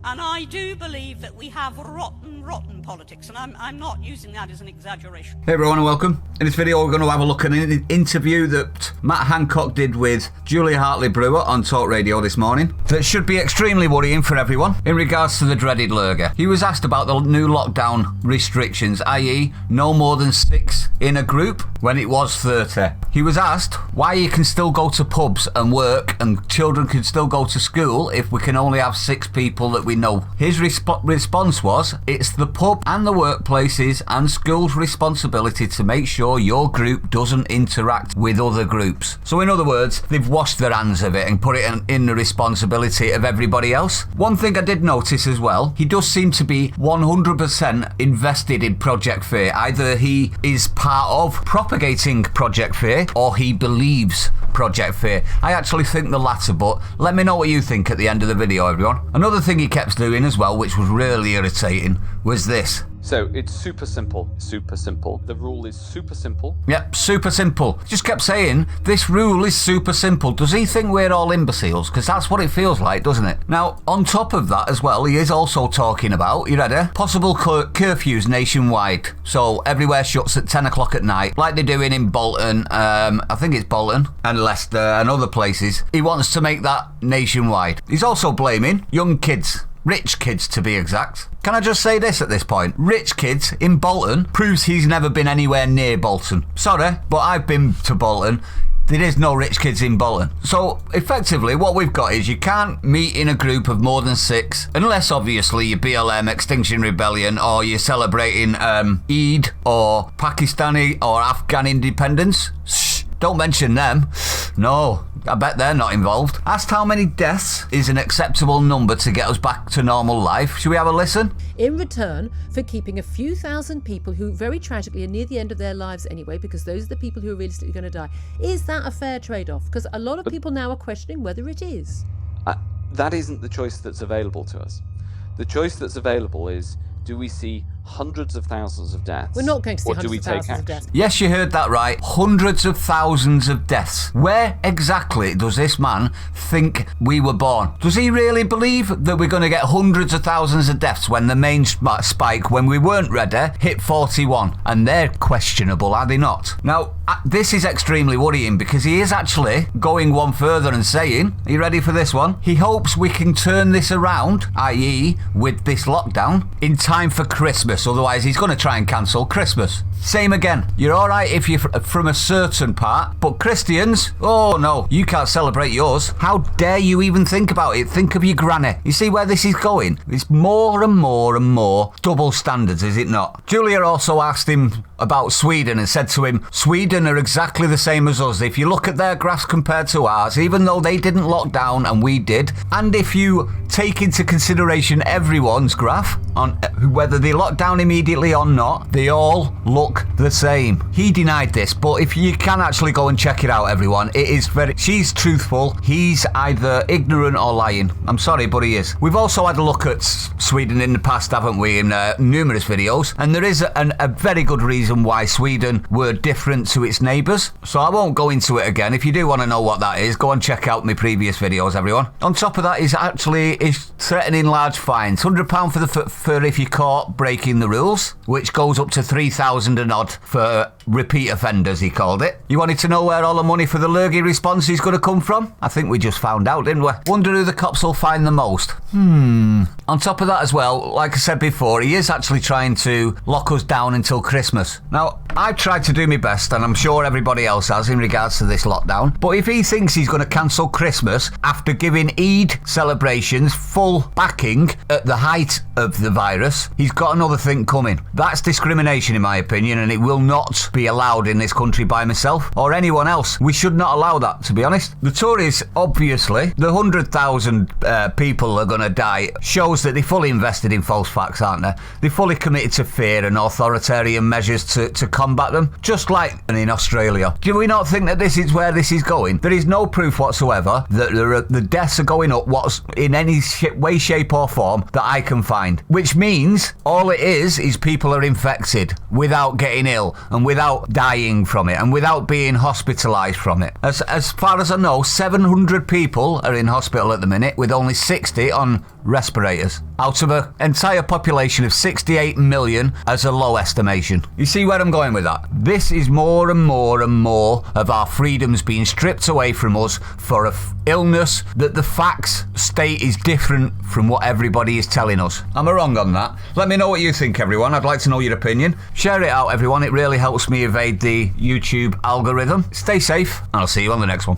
And I do believe that we have rotten politics, and I'm not using that as an exaggeration. Hey everyone and welcome. In this video we're going to have a look at an interview that Matt Hancock did with Julia Hartley-Brewer on Talk Radio this morning that should be extremely worrying for everyone in regards to the dreaded lurger. He was asked about the new lockdown restrictions, i.e. no more than 6 in a group when it was 30. He was asked why you can still go to pubs and work and children can still go to school if we can only have 6 people that we know. His response was, it's the pub and the workplaces and schools' responsibility to make sure your group doesn't interact with other groups. So in other words, they've washed their hands of it and put it in the responsibility of everybody else. One thing I did notice as well, he does seem to be 100% invested in Project Fear. Either he is part of propagating Project Fear or he believes Project Fear. I actually think the latter, but let me know what you think at the end of the video, everyone. Another thing he kept doing as well, which was really irritating, was this. So it's super simple. The rule is super simple. Yep, super simple. Just kept saying, this rule is super simple. Does he think we're all imbeciles? Because that's what it feels like, doesn't it? Now, on top of that as well, he is also talking about, you ready? Possible curfews nationwide. So everywhere shuts at 10 o'clock at night, like they're doing in Bolton, I think it's Bolton, and Leicester and other places. He wants to make that nationwide. He's also blaming young kids. Rich kids, to be exact. Can I just say this at this point? Rich kids in Bolton proves he's never been anywhere near Bolton. Sorry, but I've been to Bolton. There is no rich kids in Bolton. So, effectively, what we've got is you can't meet in a group of more than 6, unless, obviously, you're BLM, Extinction Rebellion, or you're celebrating Eid, or Pakistani or Afghan independence. Shh, don't mention them. No, I bet they're not involved. Asked how many deaths is an acceptable number to get us back to normal life. Should we have a listen? In return for keeping a few thousand people who very tragically are near the end of their lives anyway, because those are the people who are realistically going to die. Is that a fair trade-off? Because a lot of people now are questioning whether it is. That isn't the choice that's available to us. The choice that's available is, do we see hundreds of thousands of deaths? We're not going to see or do we hundreds of take thousands of action? deaths. Yes, you heard that right. Hundreds of thousands of deaths. Where exactly does this man think we were born? Does he really believe that we're going to get hundreds of thousands of deaths when the main spike, when we weren't ready, hit 41? And they're questionable, are they not? Now, this is extremely worrying because he is actually going one further and saying, are you ready for this one? He hopes we can turn this around, i.e. with this lockdown, in time for Christmas. Otherwise, he's going to try and cancel Christmas. Same again. You're all right if you're from a certain part, but Christians, oh no, you can't celebrate yours. How dare you even think about it? Think of your granny. You see where this is going? It's more and more and more double standards, is it not? Julia also asked him about Sweden and said to him, Sweden are exactly the same as us. If you look at their graphs compared to ours, even though they didn't lock down and we did, and if you take into consideration everyone's graph on whether they lock down immediately or not, they all look the same. He denied this, but if you can actually go and check it out, everyone, it is she's truthful, he's either ignorant or lying. I'm sorry, but he is. We've also had a look at Sweden in the past, haven't we, in numerous videos, and there is a very good reason why Sweden were different to its neighbours, so I won't go into it again. If you do want to know what that is, go and check out my previous videos, everyone. On top of that, he's threatening large fines, £100 for if you're caught breaking the rules, which goes up to 3,000 and odd for repeat offenders, he called it. You wanted to know where all the money for the lurgy response is going to come from? I think we just found out, didn't we? Wonder who the cops will find the most. On top of that as well, like I said before, he is actually trying to lock us down until Christmas. Now, I've tried to do my best, and I'm sure everybody else has in regards to this lockdown, but if he thinks he's going to cancel Christmas after giving Eid celebrations full backing at the height of the virus, he's got another thing coming. That's discrimination, in my opinion, and it will not be allowed in this country by myself or anyone else. We should not allow that, to be honest. The Tories, obviously, the 100,000 people are going to die shows that they're fully invested in false facts, aren't they? They're fully committed to fear and authoritarian measures to combat them, just like in Australia. Do we not think that this is where this is going? There is no proof whatsoever that the deaths are going up in any way, shape or form that I can find, which means all it is people are infected without without getting ill and without dying from it and without being hospitalised from it. As far as I know, 700 people are in hospital at the minute with only 60 on respirators out of an entire population of 68 million as a low estimation. You see where I'm going with that? This is more and more and more of our freedoms being stripped away from us for a illness that the facts state is different from what everybody is telling us. Am I wrong on that? Let me know what you think, everyone. I'd like to know your opinion. Share it out, everyone. It really helps me evade the YouTube algorithm. Stay safe, and I'll see you on the next one.